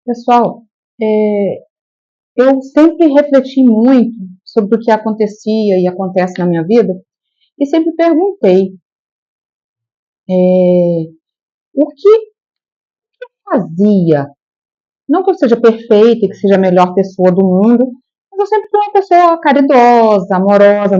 Pessoal, eu sempre refleti muito sobre o que acontecia e acontece na minha vida e sempre perguntei o que fazia. Não que eu seja perfeita e que seja a melhor pessoa do mundo, mas eu sempre fui uma pessoa caridosa, amorosa,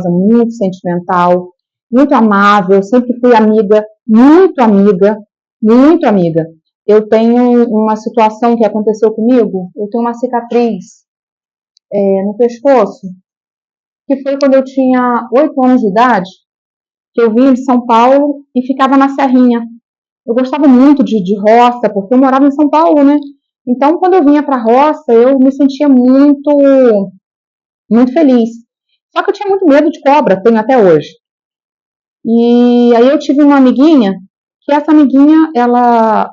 muito sentimental, muito amável, sempre fui amiga, muito amiga, muito amiga. Eu tenho uma situação que aconteceu comigo, eu tenho uma cicatriz no pescoço, que foi quando eu tinha 8 anos de idade, que eu vinha de São Paulo e ficava na Serrinha. Eu gostava muito de roça, porque eu morava em São Paulo, né? Então, quando eu vinha para a roça, eu me sentia muito, muito feliz. Só que eu tinha muito medo de cobra, tenho até hoje. E aí eu tive uma amiguinha, que essa amiguinha, ela,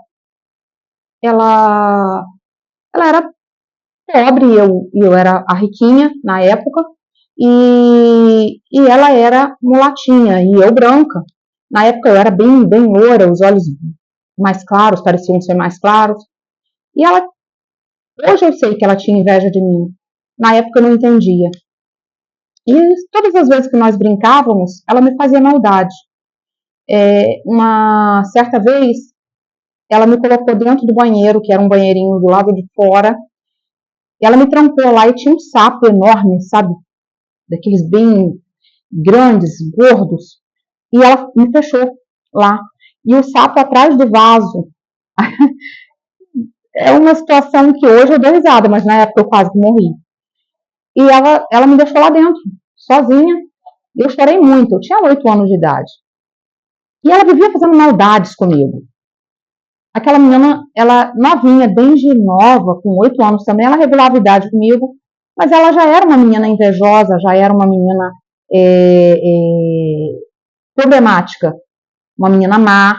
ela era pobre e eu era a riquinha na época, e ela era mulatinha e eu branca. Na época eu era bem loura, os olhos mais claros, pareciam ser mais claros. E ela, hoje eu sei que ela tinha inveja de mim. Na época eu não entendia. E todas as vezes que nós brincávamos, ela me fazia maldade. Uma certa vez, ela me colocou dentro do banheiro, que era um banheirinho do lado de fora, e ela me trancou lá e tinha um sapo enorme, sabe? Daqueles bem grandes, gordos, e ela me fechou lá. E o sapo atrás do vaso. É uma situação que hoje eu dou risada, mas na época eu quase que morri. E ela me deixou lá dentro, sozinha. E eu chorei muito, eu tinha 8 anos de idade. E ela vivia fazendo maldades comigo. Aquela menina, ela novinha, desde nova, com 8 anos também, ela regulava a idade comigo, mas ela já era uma menina invejosa, já era uma menina problemática, uma menina má.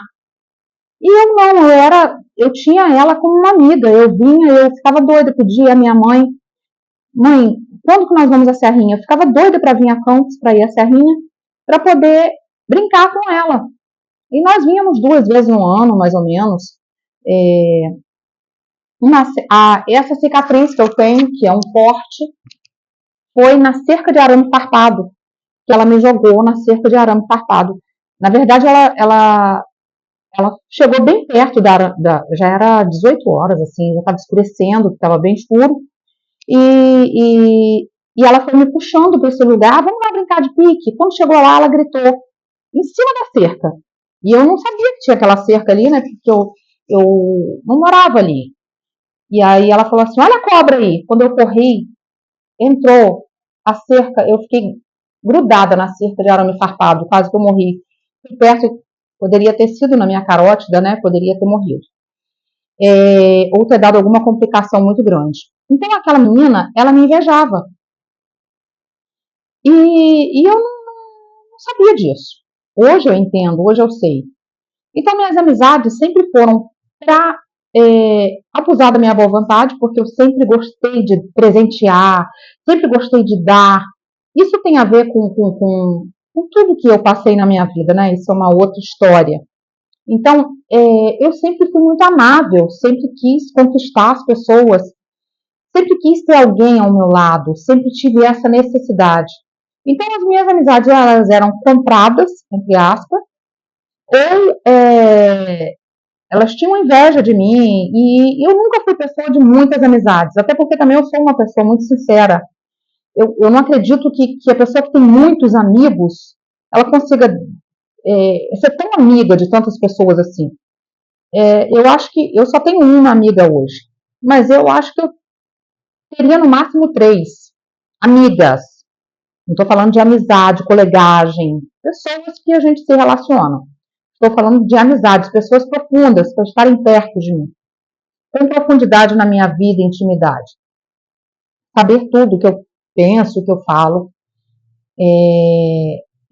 E eu não, eu tinha ela como uma amiga, eu vinha, eu ficava doida, pedia à minha mãe, quando que nós vamos à Serrinha? Eu ficava doida para vir a Campos, para ir à Serrinha, para poder brincar com ela. E nós vínhamos 2 vezes no ano, mais ou menos. Essa cicatriz que eu tenho, que é um corte, foi na cerca de arame farpado, que ela me jogou na cerca de arame farpado. Na verdade, ela chegou bem perto já era 18 horas, assim, já estava escurecendo, estava bem escuro, e ela foi me puxando para esse lugar, vamos lá brincar de pique. Quando chegou lá, ela gritou, em cima da cerca. E eu não sabia que tinha aquela cerca ali, né, porque eu não morava ali. E aí ela falou assim, olha a cobra aí. Quando eu corri, entrou a cerca, eu fiquei grudada na cerca de arame farpado, quase que eu morri. Fui perto, poderia ter sido na minha carótida, né, poderia ter morrido. Ou ter dado alguma complicação muito grande. Então aquela menina, ela me invejava. E eu não sabia disso. Hoje eu entendo, hoje eu sei. Então minhas amizades sempre foram para abusar da minha boa vontade, porque eu sempre gostei de presentear, sempre gostei de dar. Isso tem a ver com tudo que eu passei na minha vida, né? Isso é uma outra história. Então, eu sempre fui muito amável, sempre quis conquistar as pessoas, sempre quis ter alguém ao meu lado, sempre tive essa necessidade. Então, as minhas amizades, elas eram compradas, entre aspas, ou elas tinham inveja de mim, e eu nunca fui pessoa de muitas amizades, até porque também eu sou uma pessoa muito sincera. Eu não acredito que a pessoa que tem muitos amigos, ela consiga ser tão amiga de tantas pessoas assim. Eu acho que eu só tenho uma amiga hoje, mas eu acho que eu teria no máximo 3 amigas. Não estou falando de amizade, colegagem, pessoas que a gente se relaciona. Estou falando de amizades, pessoas profundas, para estarem perto de mim. Com profundidade na minha vida e intimidade. Saber tudo o que eu penso, o que eu falo.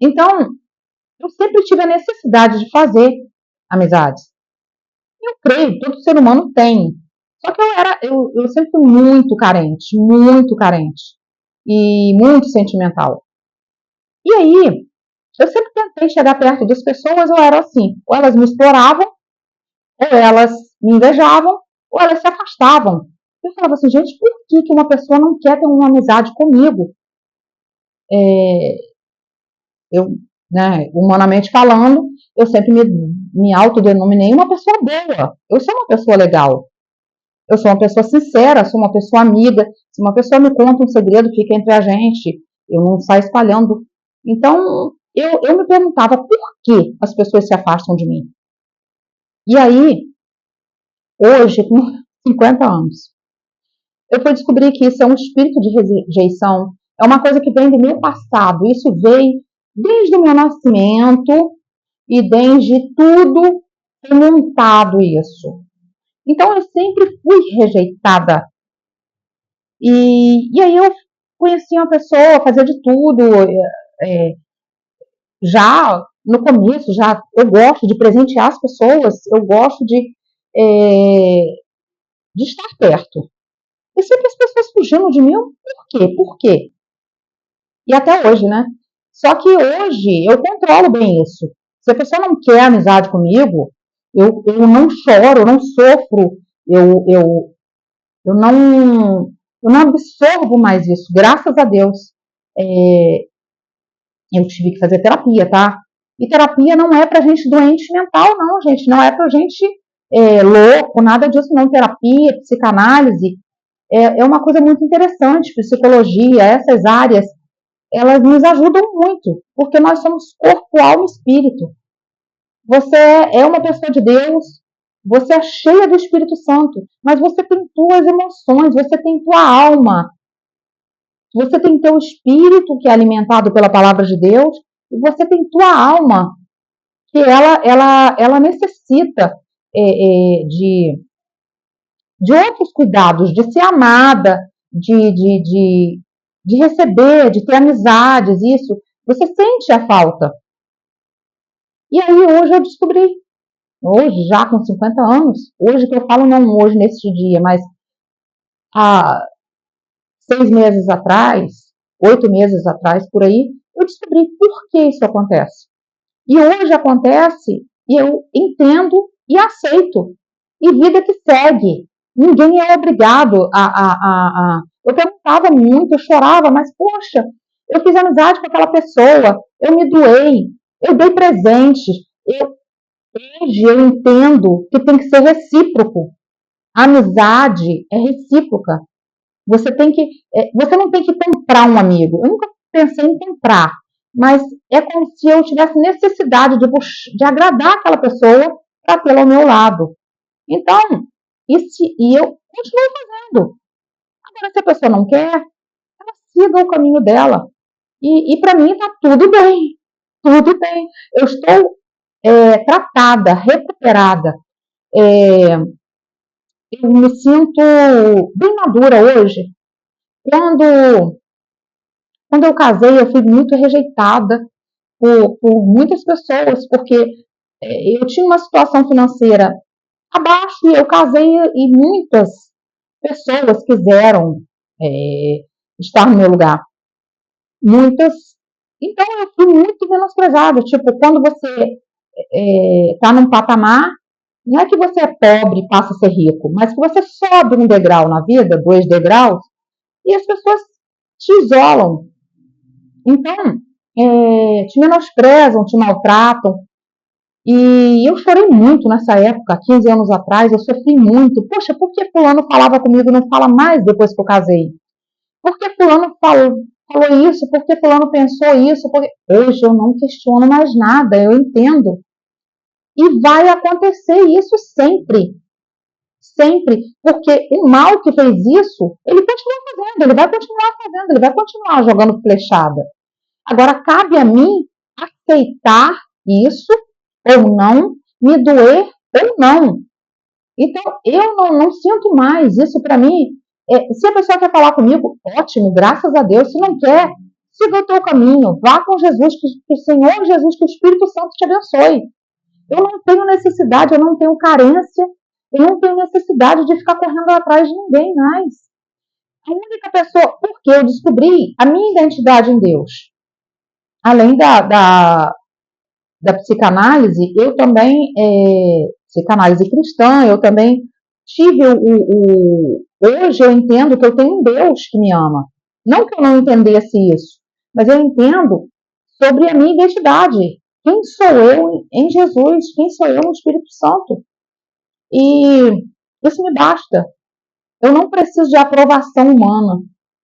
Então, eu sempre tive a necessidade de fazer amizades. Eu creio, todo ser humano tem. Só que eu sempre fui muito carente e muito sentimental. E aí, eu sempre tentei chegar perto das pessoas, ou era assim, ou elas me exploravam, ou elas me invejavam, ou elas se afastavam. Eu falava assim, gente, por que uma pessoa não quer ter uma amizade comigo? Eu, né, humanamente falando, eu sempre me autodenominei uma pessoa boa. Eu sou uma pessoa legal. Eu sou uma pessoa sincera, sou uma pessoa amiga. Se uma pessoa me conta um segredo, fica entre a gente. Eu não saio espalhando. Então, eu me perguntava por que as pessoas se afastam de mim. E aí, hoje, com 50 anos, eu fui descobrir que isso é um espírito de rejeição. É uma coisa que vem do meu passado. Isso veio desde o meu nascimento e desde tudo montado isso. Então, eu sempre fui rejeitada. E aí eu conheci uma pessoa, fazia de tudo. Já no começo, já eu gosto de presentear as pessoas, eu gosto de estar perto. E sempre as pessoas fugindo de mim, por quê? Por quê? E até hoje, né? Só que hoje eu controlo bem isso. Se a pessoa não quer amizade comigo, eu não choro, eu não sofro, eu, eu, eu não absorvo mais isso, graças a Deus. É, eu tive que fazer terapia, tá? E terapia não é pra gente doente mental, não, gente. Não é pra gente louco, nada disso, não. Terapia, psicanálise, é uma coisa muito interessante. Psicologia, essas áreas, elas nos ajudam muito, porque nós somos corpo, alma e espírito. Você é uma pessoa de Deus, você é cheia do Espírito Santo, mas você tem tuas emoções, você tem tua alma, você tem teu espírito, que é alimentado pela palavra de Deus, e você tem tua alma, que ela necessita de outros cuidados, de ser amada, de receber, de ter amizades, isso. Você sente a falta. E aí hoje eu descobri, hoje já com 50 anos, hoje que eu falo não hoje nesse dia, mas há 6 meses atrás, 8 meses atrás, por aí, eu descobri por que isso acontece. E hoje acontece e eu entendo e aceito. E vida que segue. Ninguém é obrigado a. Eu perguntava muito, eu chorava, mas poxa, eu fiz amizade com aquela pessoa, eu me doei, eu dei presentes. Hoje eu entendo que tem que ser recíproco. A amizade é recíproca. Você não tem que comprar um amigo. Eu nunca pensei em comprar, mas é como se eu tivesse necessidade de agradar aquela pessoa para tê-la ao meu lado. Então, e eu continuo fazendo. Agora, se a pessoa não quer, ela siga o caminho dela. E para mim está tudo bem. Tudo bem. Eu estou tratada, recuperada. É, eu me sinto bem madura hoje. Quando Quando eu casei, eu fui muito rejeitada por muitas pessoas, porque eu tinha uma situação financeira abaixo e eu casei e muitas pessoas quiseram é, estar no meu lugar. Muitas. Então eu fui muito menosprezada. Tipo, quando você está num patamar, não é que você é pobre e passa a ser rico, mas que você sobe um degrau na vida, 2 degraus, e as pessoas te isolam. Então, te menosprezam, te maltratam. E eu chorei muito nessa época, 15 anos atrás, eu sofri muito. Poxa, por que fulano falava comigo e não fala mais depois que eu casei? Por que fulano falou isso? Por que fulano pensou isso? Hoje eu não questiono mais nada, eu entendo. E vai acontecer isso sempre. Sempre. Porque o mal que fez isso, ele continua fazendo, ele vai continuar fazendo, ele vai continuar jogando flechada. Agora, cabe a mim aceitar isso ou não, me doer ou não. Então, eu não sinto mais. Isso para mim, se a pessoa quer falar comigo, ótimo, graças a Deus. Se não quer, siga o teu caminho, vá com Jesus, que o Senhor Jesus, que o Espírito Santo te abençoe. Eu não tenho necessidade, eu não tenho carência, eu não tenho necessidade de ficar correndo atrás de ninguém mais. A única pessoa, porque eu descobri a minha identidade em Deus. Além da psicanálise, eu também, psicanálise cristã, eu também tive hoje eu entendo que eu tenho um Deus que me ama. Não que eu não entendesse isso, mas eu entendo sobre a minha identidade. Quem sou eu em Jesus? Quem sou eu no Espírito Santo? E isso me basta. Eu não preciso de aprovação humana.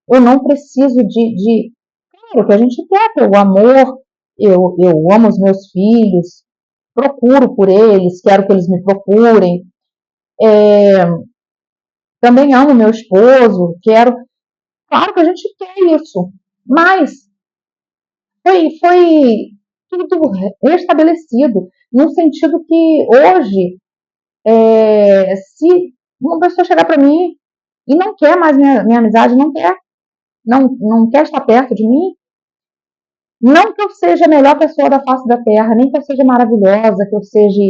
Eu não preciso claro que a gente quer ter o amor. Eu amo os meus filhos, procuro por eles, quero que eles me procurem. Também amo meu esposo, quero. Claro que a gente quer isso, mas foi tudo restabelecido, no sentido que hoje, se uma pessoa chegar para mim e não quer mais minha amizade, não quer estar perto de mim, não que eu seja a melhor pessoa da face da terra, nem que eu seja maravilhosa, que eu seja.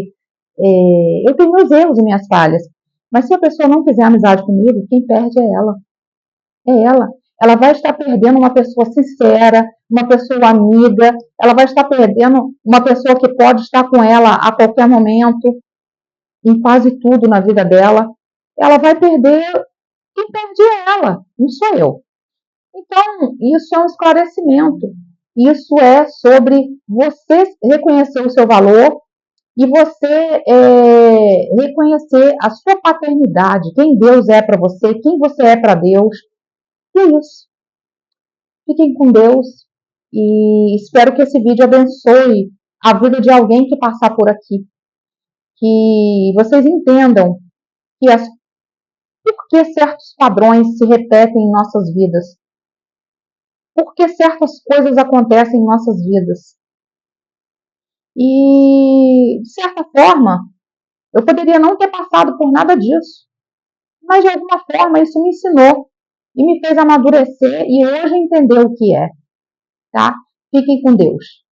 Eu tenho meus erros e minhas falhas, mas se a pessoa não quiser amizade comigo, quem perde é ela. É ela. Ela vai estar perdendo uma pessoa sincera, uma pessoa amiga, ela vai estar perdendo uma pessoa que pode estar com ela a qualquer momento, em quase tudo na vida dela. Ela vai perder, quem perde é ela, não sou eu. Então, isso é um esclarecimento. Isso é sobre você reconhecer o seu valor e você reconhecer a sua paternidade, quem Deus é para você, quem você é para Deus. E é isso. Fiquem com Deus e espero que esse vídeo abençoe a vida de alguém que passar por aqui. Que vocês entendam que por que certos padrões se repetem em nossas vidas. Por que certas coisas acontecem em nossas vidas. E, de certa forma, eu poderia não ter passado por nada disso. Mas, de alguma forma, isso me ensinou e me fez amadurecer e hoje entender o que é. Tá? Fiquem com Deus.